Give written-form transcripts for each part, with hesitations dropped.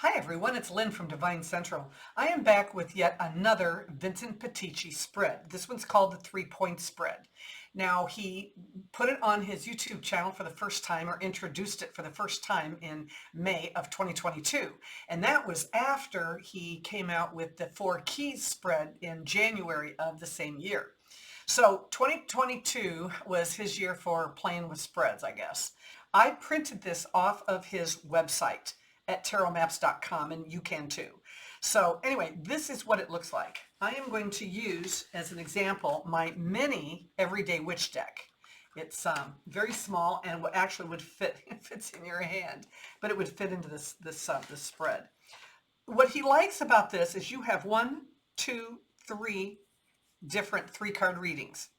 Hi everyone, it's Lynn from DevineCentral. I am back with yet another Vincent Petici spread. This one's called the 3-point spread. Now he put it on his YouTube channel for the first time, or introduced it for the first time in May of 2022. And that was after he came out with the 4 keys spread in January of the same year. So 2022 was his year for playing with spreads, I guess. I printed this off of his website at tarotmaps.com, and you can too. So anyway, this is what it looks like. I am going to use as an example my mini everyday witch deck. It's very small and what actually would fit, it fits in your hand, but it would fit into this spread. What he likes about this is you have 1, 2, 3 different 3-card readings.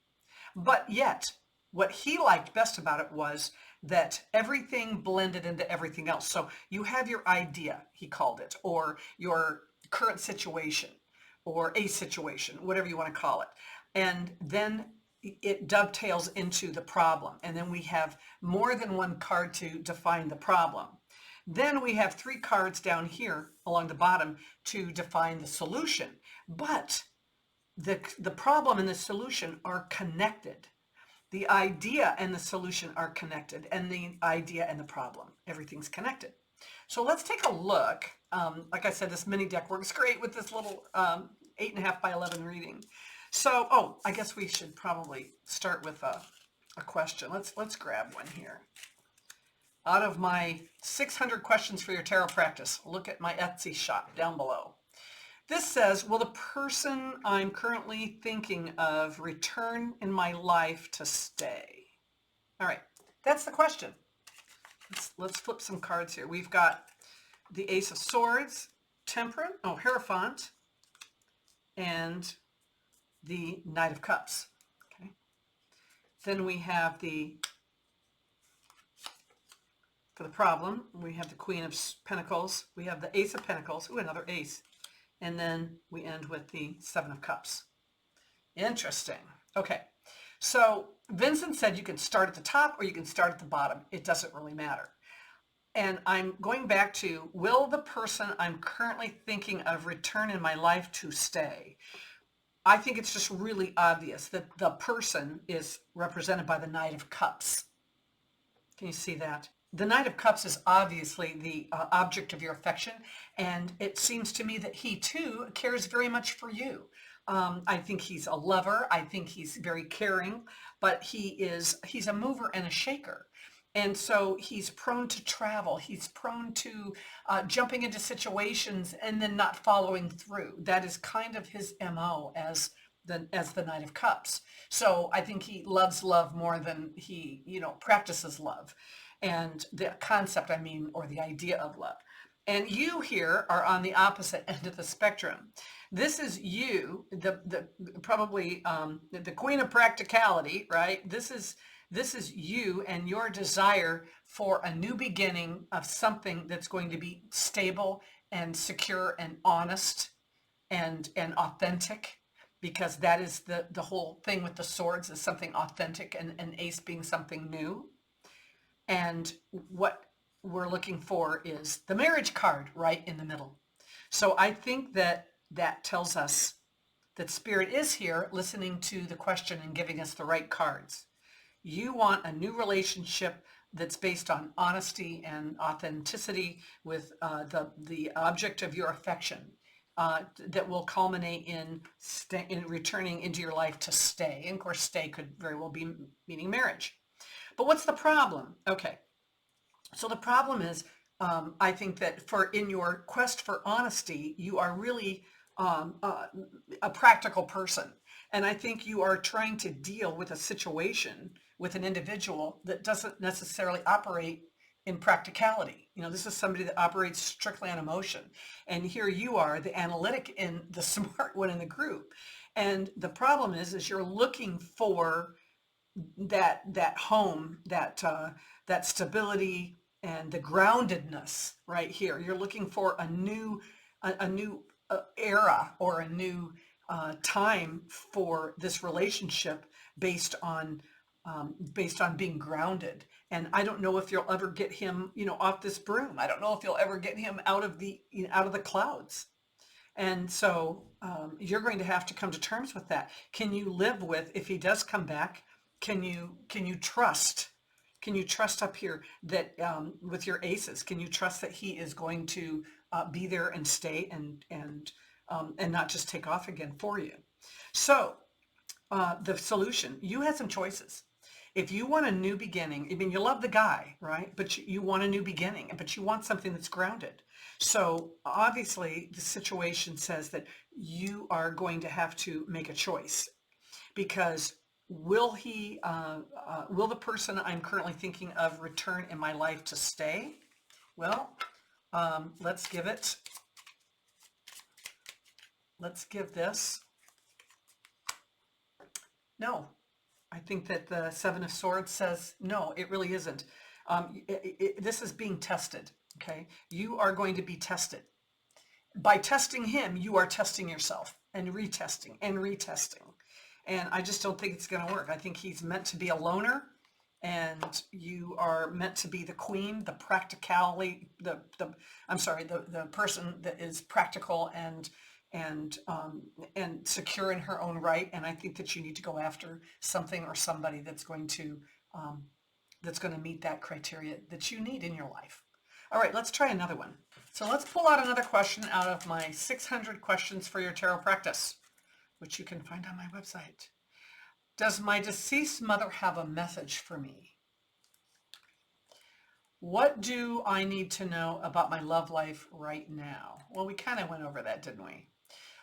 But yet, what he liked best about it was that everything blended into everything else. So you have your idea, he called it, or your current situation, or a situation, whatever you want to call it. And then it dovetails into the problem. And then we have more than one card to define the problem. Then we have 3 cards down here along the bottom to define the solution. But the problem and the solution are connected. The idea and the solution are connected, and the idea and the problem, everything's connected. So let's take a look. Like I said, this mini deck works great with this little 8.5 by 11 reading. So, I guess we should probably start with a question. Let's grab one here. Out of my 600 questions for your tarot practice, look at my Etsy shop down below. This says, will the person I'm currently thinking of return in my life to stay? All right, that's the question. Let's flip some cards here. We've got the Ace of Swords, Hierophant, and the Knight of Cups. Okay. Then we have for the problem, we have the Queen of Pentacles. We have the Ace of Pentacles. Ooh, another ace. And then we end with the 7 of Cups. Interesting. Okay, so Vincent said you can start at the top or you can start at the bottom. It doesn't really matter. And I'm going back to, will the person I'm currently thinking of return in my life to stay? I think it's just really obvious that the person is represented by the Knight of Cups. Can you see that? The Knight of Cups is obviously the object of your affection, and it seems to me that he too cares very much for you. I think he's a lover. I think he's very caring, but he's a mover and a shaker. And so he's prone to travel. He's prone to jumping into situations and then not following through. That is kind of his MO as the Knight of Cups. So I think he loves love more than he, practices love. And the concept, or the idea of love. And you here are on the opposite end of the spectrum. This is you, probably the queen of practicality, right? This is you and your desire for a new beginning of something that's going to be stable and secure and honest and authentic, because that is the whole thing with the swords, is something authentic, and an ace being something new. And what we're looking for is the marriage card right in the middle. So I think that tells us that Spirit is here listening to the question and giving us the right cards. You want a new relationship that's based on honesty and authenticity with the object of your affection, that will culminate in returning into your life to stay. And of course, stay could very well be meaning marriage. But what's the problem? Okay, so the problem is, I think that in your quest for honesty, you are really a practical person. And I think you are trying to deal with a situation with an individual that doesn't necessarily operate in practicality. This is somebody that operates strictly on emotion. And here you are, the analytic and the smart one in the group. And the problem is you're looking for that home, that stability and the groundedness right here. You're looking for a new era or a new time for this relationship based on being grounded And I don't know if you'll ever get him, off this broom. I don't know if you'll ever get him out of the clouds. And so you're going to have to come to terms with that. Can you live with, if he does come back, can you trust? Can you trust up here that with your aces, can you trust that he is going to be there and stay and not just take off again for you? So the solution, you had some choices. If you want a new beginning, I mean, you love the guy, right? But you want a new beginning, but you want something that's grounded. So obviously the situation says that you are going to have to make a choice, because will the person I'm currently thinking of return in my life to stay? Well, let's give this. No. I think that the Seven of Swords says, no, it really isn't. This is being tested, okay? You are going to be tested. By testing him, you are testing yourself and retesting and retesting. And I just don't think it's going to work. I think he's meant to be a loner, and you are meant to be the queen, the practicality, the person that is practical and secure in her own right. And I think that you need to go after something or somebody that's going to meet that criteria that you need in your life. All right, let's try another one. So let's pull out another question out of my 600 questions for your tarot practice, which you can find on my website. Does my deceased mother have a message for me? What do I need to know about my love life right now? Well, we kind of went over that, didn't we?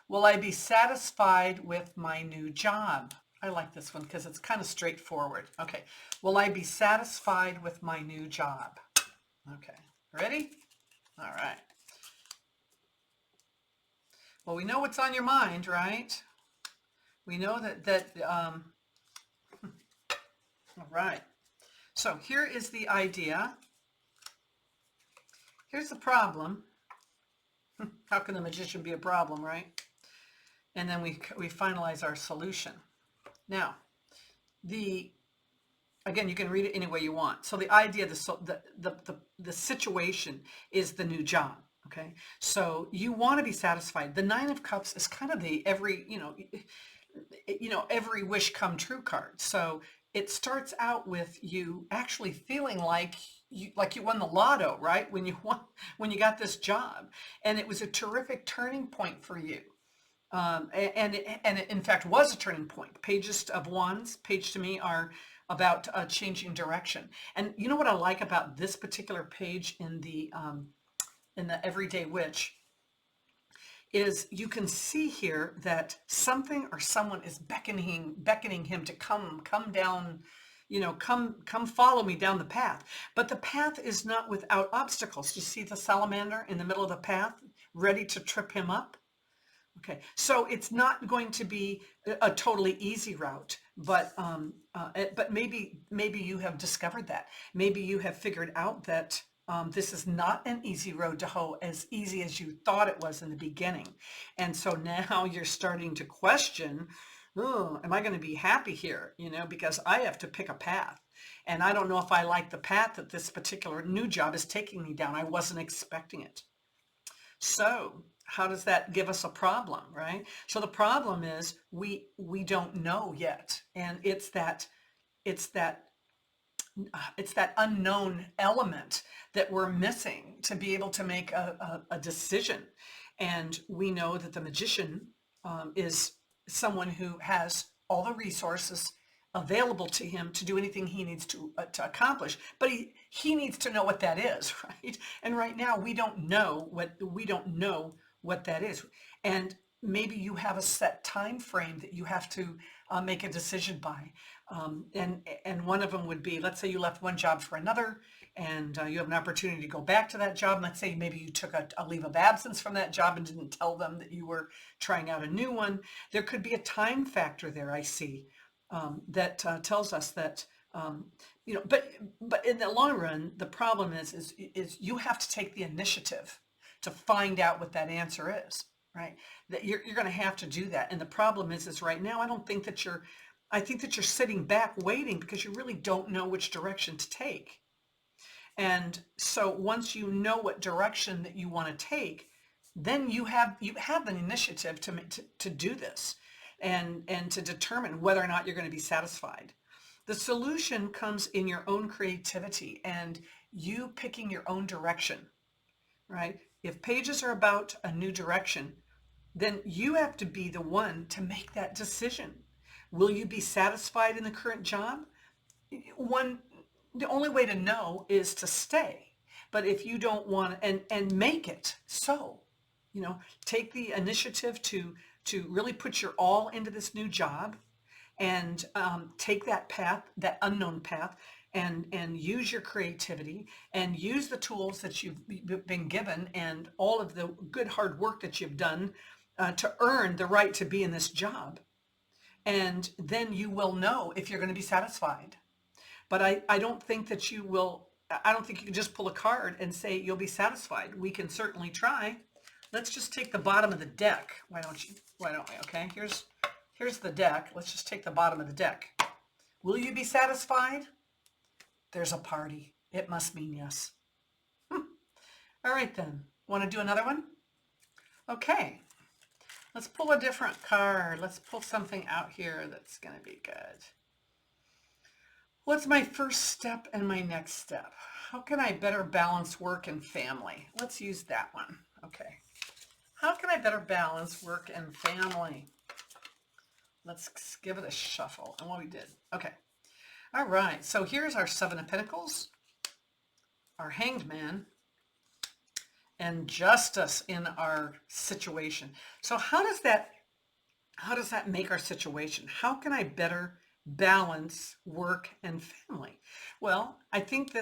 Will I be satisfied with my new job? I like this one because it's kind of straightforward. Okay. Will I be satisfied with my new job? Okay. Ready? All right. Well, we know what's on your mind, right? We know that all right. So here is the idea. Here's the problem. How can the magician be a problem, right? And then we finalize our solution. Now, again, you can read it any way you want. So the idea, the situation is the new job. Okay, so you want to be satisfied. The Nine of Cups is kind of the every wish come true card. So it starts out with you actually feeling like you won the lotto, right? When you got this job, and it was a terrific turning point for you. And it in fact was a turning point. Pages of Wands, page to me, are about changing direction. And you know what I like about this particular page in the Everyday Witch is you can see here that something or someone is beckoning him to come down, come follow me down the path. But the path is not without obstacles. You see the salamander in the middle of the path, ready to trip him up? Okay, so it's not going to be a totally easy route, but maybe you have discovered that. Maybe you have figured out that this is not an easy road to hoe, as easy as you thought it was in the beginning. And so now you're starting to question, oh, am I going to be happy here? Because I have to pick a path. And I don't know if I like the path that this particular new job is taking me down. I wasn't expecting it. So how does that give us a problem, right? So the problem is we don't know yet. And it's that unknown element that we're missing to be able to make a decision. And we know that the magician is someone who has all the resources available to him to do anything he needs to accomplish, but he needs to know what that is, right? And right now we don't know what that is. And maybe you have a set time frame that you have to make a decision by. And one of them would be, let's say you left one job for another, and you have an opportunity to go back to that job. And let's say maybe you took a leave of absence from that job and didn't tell them that you were trying out a new one. There could be a time factor there, I see, that tells us that, but in the long run, the problem is you have to take the initiative to find out what that answer is, right? That you're going to have to do that. And the problem is right now, I think that you're sitting back waiting because you really don't know which direction to take. And so once you know what direction that you want to take, then you have the initiative to do this and to determine whether or not you're going to be satisfied. The solution comes in your own creativity and you picking your own direction, right? If pages are about a new direction, then you have to be the one to make that decision. Will you be satisfied in the current job? The only way to know is to stay. But if you don't want, and make it so, take the initiative to really put your all into this new job, and take that path, that unknown path, and use your creativity and use the tools that you've been given and all of the good hard work that you've done to earn the right to be in this job. And then you will know if you're going to be satisfied. But I don't think that you will, I don't think you can just pull a card and say you'll be satisfied. We can certainly try. Let's just take the bottom of the deck. Why don't we? Okay, here's the deck. Let's just take the bottom of the deck. Will you be satisfied? There's a party. It must mean yes. All right then. Want to do another one? Okay. Let's pull a different card. Let's pull something out here that's going to be good. What's my first step and my next step? How can I better balance work and family? Let's use that one. Okay. How can I better balance work and family? Let's give it a shuffle. And what we did. Okay. All right. So here's our Seven of Pentacles, our Hanged Man, and Justice in our situation. So how does that make our situation? How can I better balance work and family? Well, I think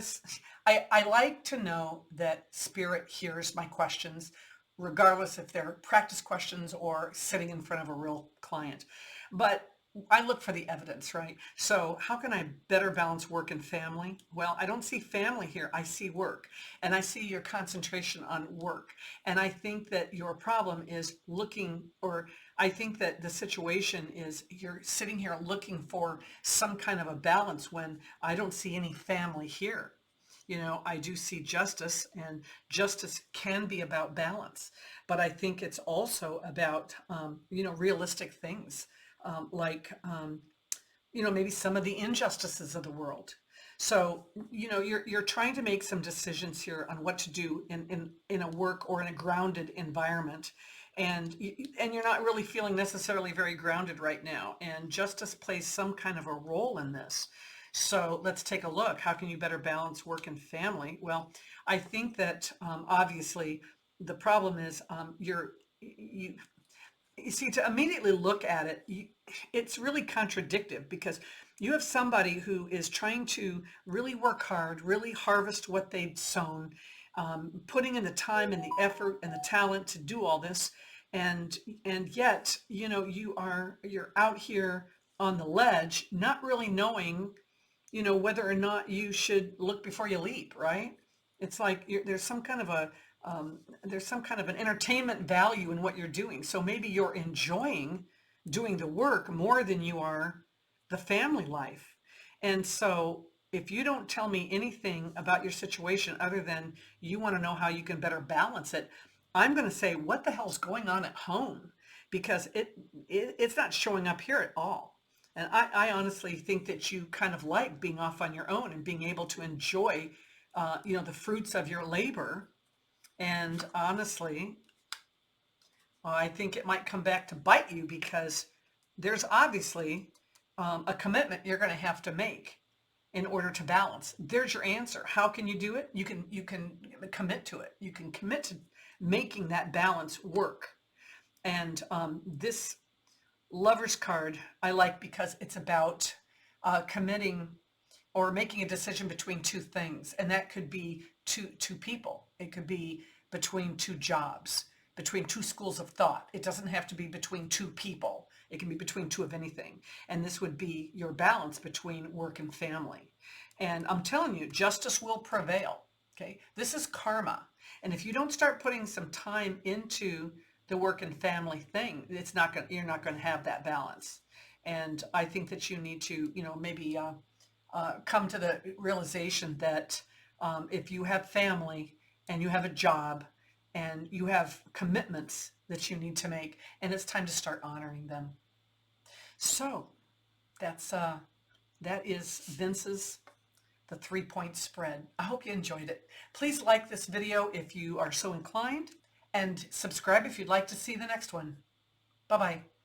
I like to know that Spirit hears my questions, regardless if they're practice questions or sitting in front of a real client. But I look for the evidence, right? So how can I better balance work and family? Well, I don't see family here. I see work, and I see your concentration on work. And I think that your problem is I think that the situation is you're sitting here looking for some kind of a balance when I don't see any family here. I do see justice, and justice can be about balance, but I think it's also about, realistic things. Maybe some of the injustices of the world. So, you're trying to make some decisions here on what to do in a work or in a grounded environment. And you're not really feeling necessarily very grounded right now. And justice plays some kind of a role in this. So let's take a look. How can you better balance work and family? Well, I think that obviously the problem is you see, to immediately look at it, it's really contradictive, because you have somebody who is trying to really work hard, really harvest what they've sown, putting in the time and the effort and the talent to do all this, and yet, you're out here on the ledge, not really knowing, whether or not you should look before you leap, right? It's like there's some kind of an entertainment value in what you're doing. So maybe you're enjoying doing the work more than you are the family life. And so if you don't tell me anything about your situation other than you want to know how you can better balance it, I'm going to say, what the hell's going on at home? Because it's not showing up here at all. And I honestly think that you kind of like being off on your own and being able to enjoy, the fruits of your labor. And honestly, I think it might come back to bite you, because there's obviously a commitment you're going to have to make in order to balance. There's your answer. How can you do it? You can commit to it. You can commit to making that balance work. And this Lover's card I like, because it's about committing or making a decision between two things. And that could be two people. It could be between two jobs, between two schools of thought. It doesn't have to be between two people. It can be between two of anything. And this would be your balance between work and family. And I'm telling you, justice will prevail. Okay. This is karma. And if you don't start putting some time into the work and family thing, you're not going to have that balance. And I think that you need to, maybe come to the realization that If you have family and you have a job and you have commitments that you need to make, and it's time to start honoring them. So that is Vince's the 3-point spread. I hope you enjoyed it. Please like this video if you are so inclined, and subscribe if you'd like to see the next one. Bye-bye.